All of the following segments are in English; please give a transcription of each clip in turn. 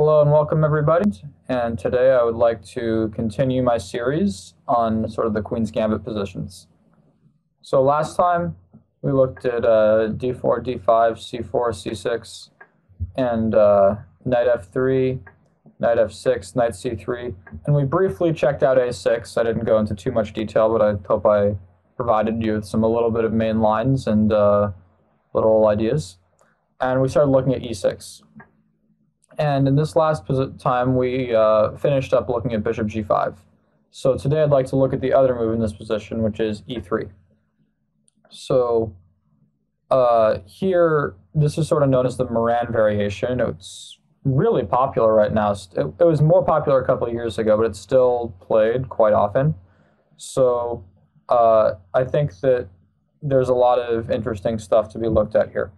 Hello and welcome everybody, and today I would like to continue my series on sort of the Queen's Gambit positions. So last time we looked at d4, d5, c4, c6, and knight f3, knight f6, knight c3, and we briefly checked out a6. I didn't go into too much detail, but I hope I provided you with a little bit of main lines and little ideas. And we started looking at e6. And in this last time, we finished up looking at bishop g5. So today I'd like to look at the other move in this position, which is e3. So here, this is sort of known as the Meran variation. It's really popular right now. It was more popular a couple of years ago, but it's still played quite often. So I think that there's a lot of interesting stuff to be looked at here.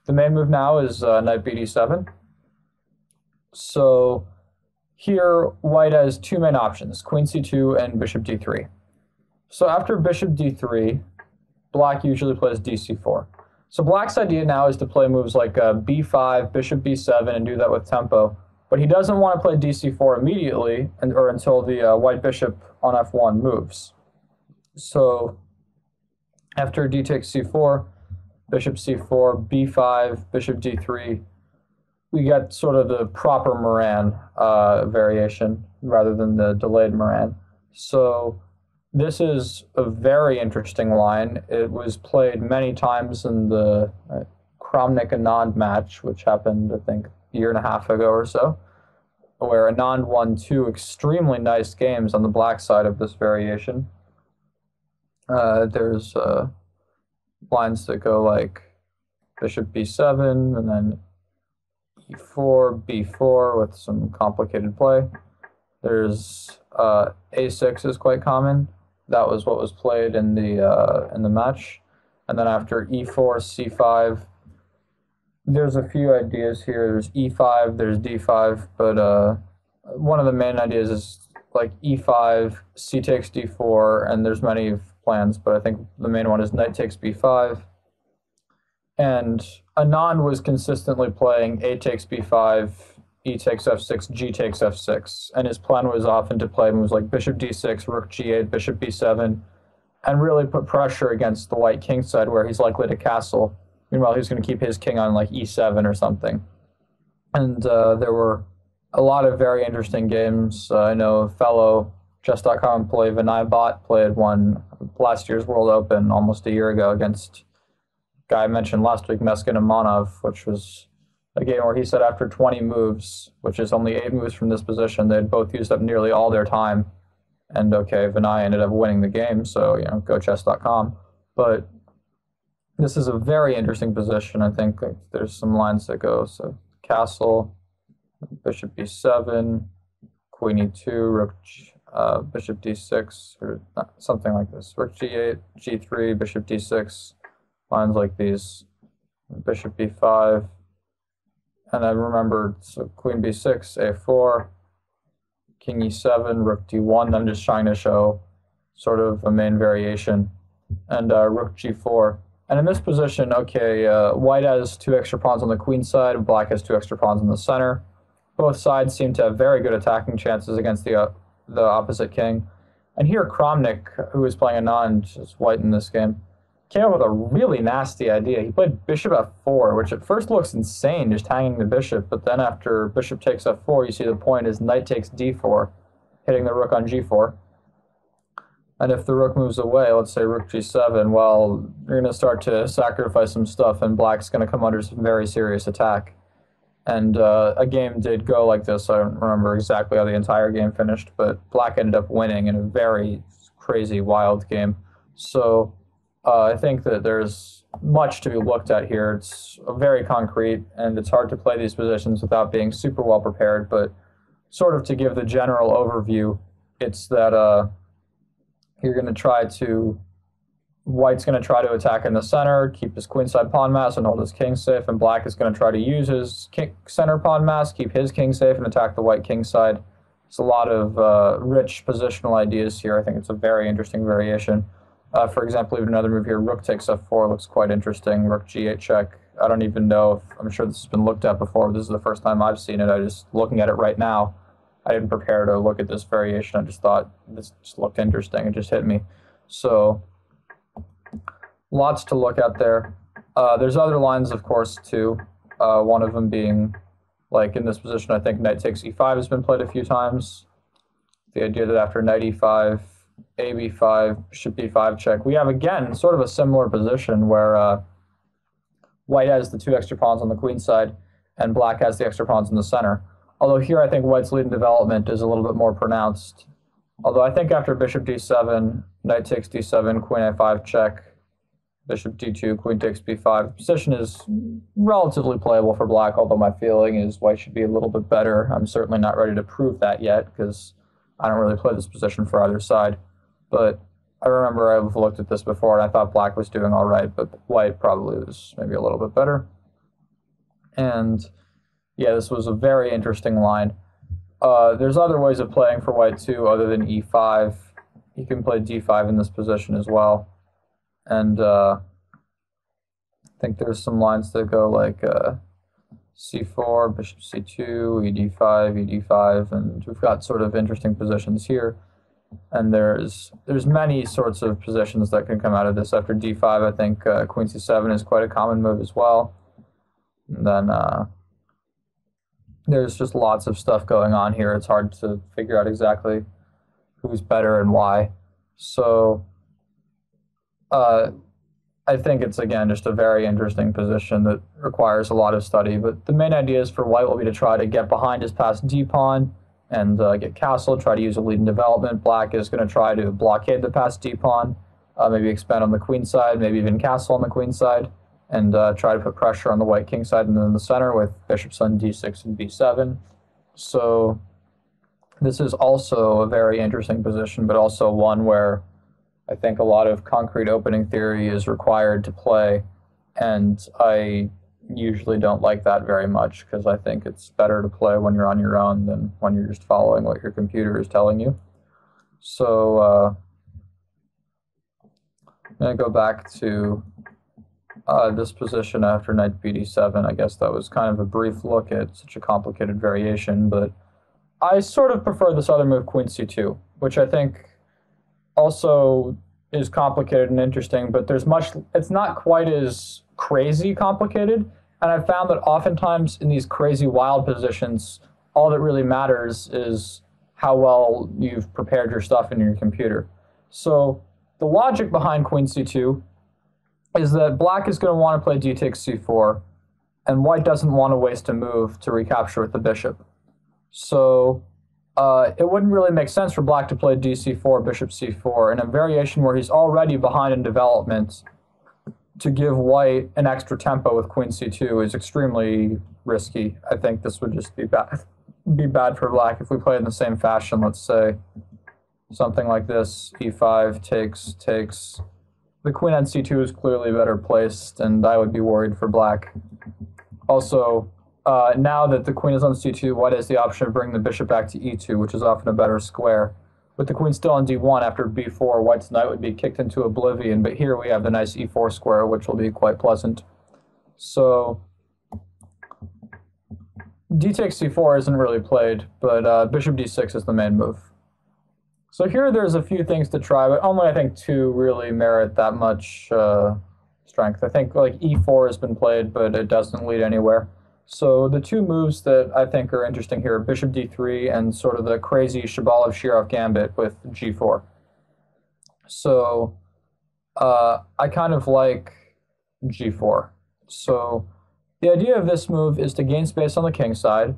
The main move now is knight bd7. So here, white has two main options, queen c2 and bishop d3. So after bishop d3, black usually plays dc4. So black's idea now is to play moves like b5, bishop b7, and do that with tempo. But he doesn't want to play dc4 immediately, or until the white bishop on f1 moves. So after d takes c4, bishop c4, b5, bishop d3, we get sort of the proper Meran variation rather than the delayed Meran. So this is a very interesting line. It was played many times in the Kramnik-Anand match, which happened, I think, a year and a half ago or so, where Anand won two extremely nice games on the black side of this variation. There's lines that go like bishop b7 and then e4, b4 with some complicated play. There's a6 is quite common. That was what was played in the match. And then after e4, c5, there's a few ideas here. There's e5, there's d5, but one of the main ideas is like e5, c takes d4, and there's many plans, but I think the main one is knight takes b5. And Anand was consistently playing a takes b5, e takes f6, g takes f6. And his plan was often to play moves like bishop d6, rook g8, bishop b7, and really put pressure against the white king side where he's likely to castle. Meanwhile, he's going to keep his king on like e7 or something. And there were a lot of very interesting games. I know fellow chess.com play Vinay Bhatt played one last year's World Open almost a year ago against guy I mentioned last week, Meskin Amanov, which was a game where he said after 20 moves, which is only 8 moves from this position, they'd both used up nearly all their time. And okay, Vinay ended up winning the game, so, go chess.com. But this is a very interesting position. I think there's some lines that go, so castle, bishop b7, queen e2, rook, bishop d6, or something like this. Rook g8, g3, bishop d6. Lines like these, bishop b5, and I remembered, so queen b6, a4, king e7, rook d1. I'm just trying to show sort of a main variation, and rook g4. And in this position, okay, white has 2 extra pawns on the queen side, black has 2 extra pawns in the center. Both sides seem to have very good attacking chances against the opposite king. And here Kramnik, who is playing Anand, is white in this game, came up with a really nasty idea. He played bishop f4, which at first looks insane, just hanging the bishop, but then after bishop takes f4, you see the point is knight takes d4, hitting the rook on g4. And if the rook moves away, let's say rook g7, well, you're going to start to sacrifice some stuff, and black's going to come under some very serious attack. And a game did go like this. I don't remember exactly how the entire game finished, but black ended up winning in a very crazy, wild game. So I think that there's much to be looked at here. It's very concrete, and it's hard to play these positions without being super well prepared, but sort of to give the general overview, it's that you're going to try to, white's going to try to attack in the center, keep his queenside pawn mass and hold his king safe, and black is going to try to use his center pawn mass, keep his king safe, and attack the white king side. It's a lot of rich positional ideas here. I think it's a very interesting variation. For example, even another move here, rook takes f4 looks quite interesting. Rook g8 check, I don't even know if, I'm sure this has been looked at before, but this is the first time I've seen it. I just, looking at it right now, I didn't prepare to look at this variation. I just thought this just looked interesting. It just hit me. So, lots to look at there. There's other lines, of course, too. One of them being, like in this position, I think knight takes e5 has been played a few times. The idea that after knight e5, a b5, bishop b5 check, we have, again, sort of a similar position where white has the two extra pawns on the queen side, and black has the extra pawns in the center. Although here I think white's lead in development is a little bit more pronounced. Although I think after bishop d7, knight takes d7, queen a5 check, bishop d2, queen takes b5. The position is relatively playable for black, although my feeling is white should be a little bit better. I'm certainly not ready to prove that yet, because I don't really play this position for either side. But I remember I've looked at this before, and I thought black was doing all right, but white probably was maybe a little bit better. And yeah, this was a very interesting line. There's other ways of playing for white, too, other than e5. You can play d5 in this position as well. And I think there's some lines that go like c4, bishop c2, ed5, ed5, and we've got sort of interesting positions here. And there's many sorts of positions that can come out of this. After d5, I think queen c7 is quite a common move as well. And then there's just lots of stuff going on here. It's hard to figure out exactly who's better and why. So I think it's, again, just a very interesting position that requires a lot of study. But the main ideas for white will be to try to get behind his passed d-pawn and get castled, try to use a lead in development. Black is going to try to blockade the passed d-pawn, maybe expand on the queen side, maybe even castle on the queen side, and try to put pressure on the white king side and then the center with bishops on d6 and b7. So this is also a very interesting position, but also one where I think a lot of concrete opening theory is required to play, and I usually don't like that very much because I think it's better to play when you're on your own than when you're just following what your computer is telling you. So I'm going to go back to this position after knight bd7. I guess that was kind of a brief look at such a complicated variation, but I sort of prefer this other move, queen c2, which I think also is complicated and interesting, but it's not quite as crazy complicated. And I've found that oftentimes in these crazy wild positions, all that really matters is how well you've prepared your stuff in your computer. So the logic behind queen c2 is that black is going to want to play d takes c4, and white doesn't want to waste a move to recapture with the bishop. So it wouldn't really make sense for black to play dc4, bishop c4, in a variation where he's already behind in development. To give white an extra tempo with queen c2 is extremely risky. I think this would just be bad for black if we play in the same fashion. Let's say something like this: e5 takes. The queen on c2 is clearly better placed, and I would be worried for black. Also, now that the queen is on c2, white has the option of bringing the bishop back to e2, which is often a better square. With the queen still on d1 after b4, white's knight would be kicked into oblivion, but here we have the nice e4 square, which will be quite pleasant. So d takes c4 isn't really played, but bishop d6 is the main move. So here there's a few things to try, but only I think two really merit that much strength. I think like e4 has been played, but it doesn't lead anywhere. So the two moves that I think are interesting here are bishop d3 and sort of the crazy Shabalov-Shirov gambit with g4. So I kind of like g4. So the idea of this move is to gain space on the king side.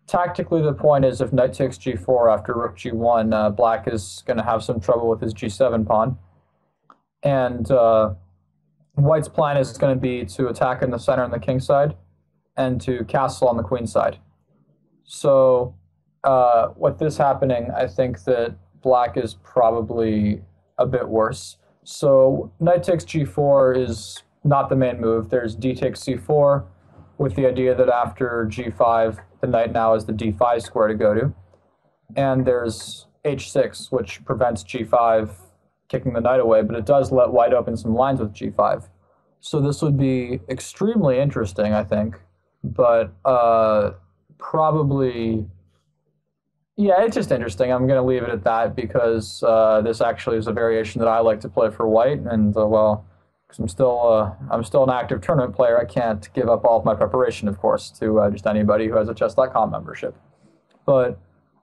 Tactically, the point is if knight takes g4 after rook g1, black is going to have some trouble with his g7 pawn. And white's plan is going to be to attack in the center on the king side and to castle on the queen side. So with this happening, I think that black is probably a bit worse. So knight takes g4 is not the main move. There's d takes c4 with the idea that after g5, the knight now has the d5 square to go to. And there's h6, which prevents g5 kicking the knight away, but it does let white open some lines with g5. So this would be extremely interesting, I think, but probably, yeah, it's just interesting. I'm going to leave it at that because this actually is a variation that I like to play for white, and well, because I'm still an active tournament player, I can't give up all of my preparation, of course, to just anybody who has a chess.com membership. But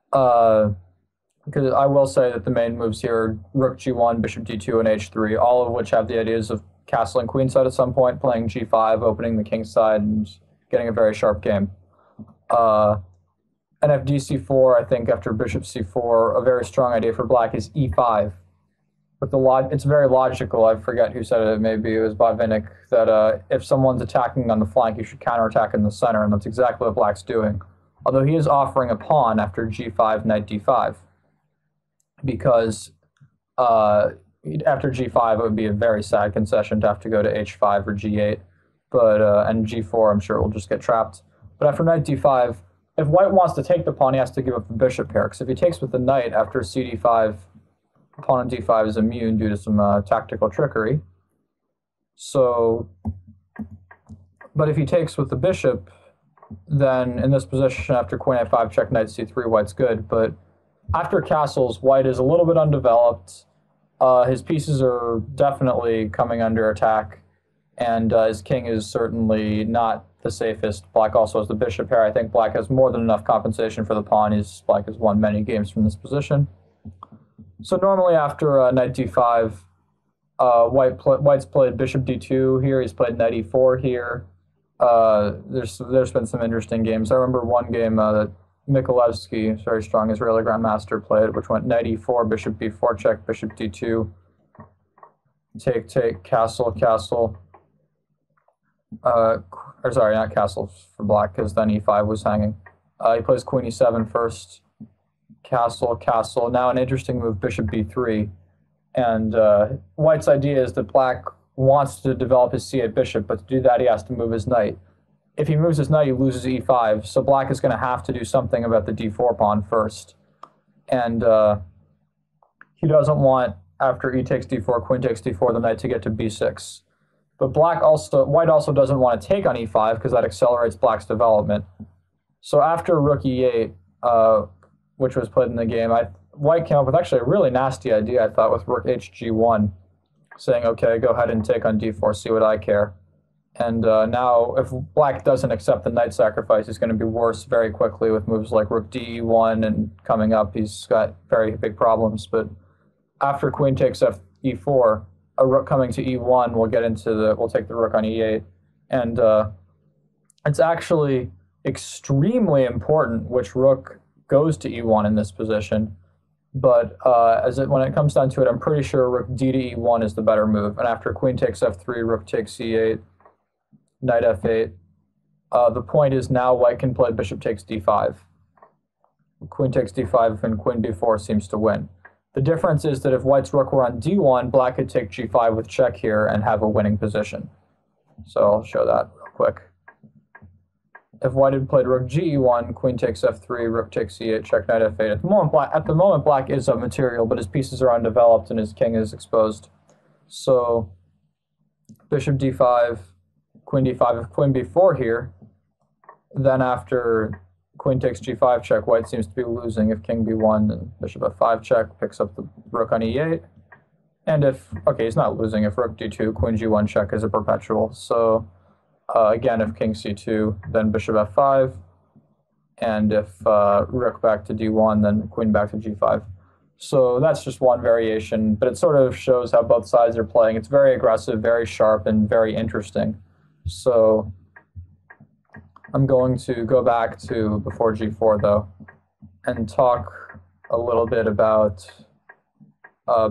because I will say that the main moves here are rook g1, bishop d2, and h3, all of which have the ideas of castling queenside at some point, playing g5, opening the king side, and getting a very sharp game. And if dc4, I think after bishop c4, a very strong idea for black is e5. But it's very logical. I forget who said it. Maybe it was Botvinnik, that if someone's attacking on the flank, you should counterattack in the center, and that's exactly what black's doing. Although he is offering a pawn after g5, knight d5, because after g5, it would be a very sad concession to have to go to h5 or g8, but and g4, I'm sure, will just get trapped. But after knight d5, if white wants to take the pawn, he has to give up the bishop here, because if he takes with the knight after cd5, pawn on d5 is immune due to some tactical trickery. So, but if he takes with the bishop, then in this position after queen a5 check knight c3, white's good. But after castles, white is a little bit undeveloped. His pieces are definitely coming under attack, and his king is certainly not the safest. Black also has the bishop here. I think black has more than enough compensation for the pawn. Black has won many games from this position. So normally after knight d5, white's played bishop d2 here. He's played knight e4 here. There's been some interesting games. I remember one game that Mikolevsky, very strong Israeli grandmaster, played, which went knight e4, bishop b4 check, bishop d2, take, castle, castle. Or sorry, not castle for black, because then e5 was hanging. He plays queen e7 first, castle, castle. Now an interesting move, bishop b3. And white's idea is that black wants to develop his c8 bishop, but to do that he has to move his knight. If he moves his knight, he loses e5, so black is going to have to do something about the d4 pawn first. And he doesn't want, after e takes d4, queen takes d4, the knight to get to b6. But white also doesn't want to take on e5, because that accelerates black's development. So after rook e8, which was played in the game, white came up with actually a really nasty idea, I thought, with rook hg1, saying, okay, go ahead and take on d4, see what I care. And now, if black doesn't accept the knight sacrifice, he's going to be worse very quickly with moves like rook de1, and coming up, he's got very big problems. But after queen takes e4, a rook coming to e1 will take the rook on e8. And it's actually extremely important which rook goes to e1 in this position. But when it comes down to it, I'm pretty sure rook d to e1 is the better move. And after queen takes f3, rook takes e8, knight f8. The point is now white can play bishop takes d5. Queen takes d5 and queen b4 seems to win. The difference is that if white's rook were on d1, black could take g5 with check here and have a winning position. So I'll show that real quick. If white had played rook ge1, queen takes f3, rook takes e8, check knight f8. At the moment, black is up material, but his pieces are undeveloped and his king is exposed. So bishop d5, queen d5, if queen b4 here, then after queen takes g5 check, white seems to be losing. If king b1, then bishop f5 check, picks up the rook on e8. And okay, he's not losing. If rook d2, queen g1 check is a perpetual. So again, if king c2, then bishop f5. And if rook back to d1, then queen back to g5. So that's just one variation, but it sort of shows how both sides are playing. It's very aggressive, very sharp, and very interesting. So I'm going to go back to before g4, though, and talk a little bit about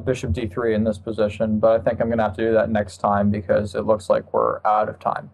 bishop d3 in this position, but I think I'm going to have to do that next time because it looks like we're out of time.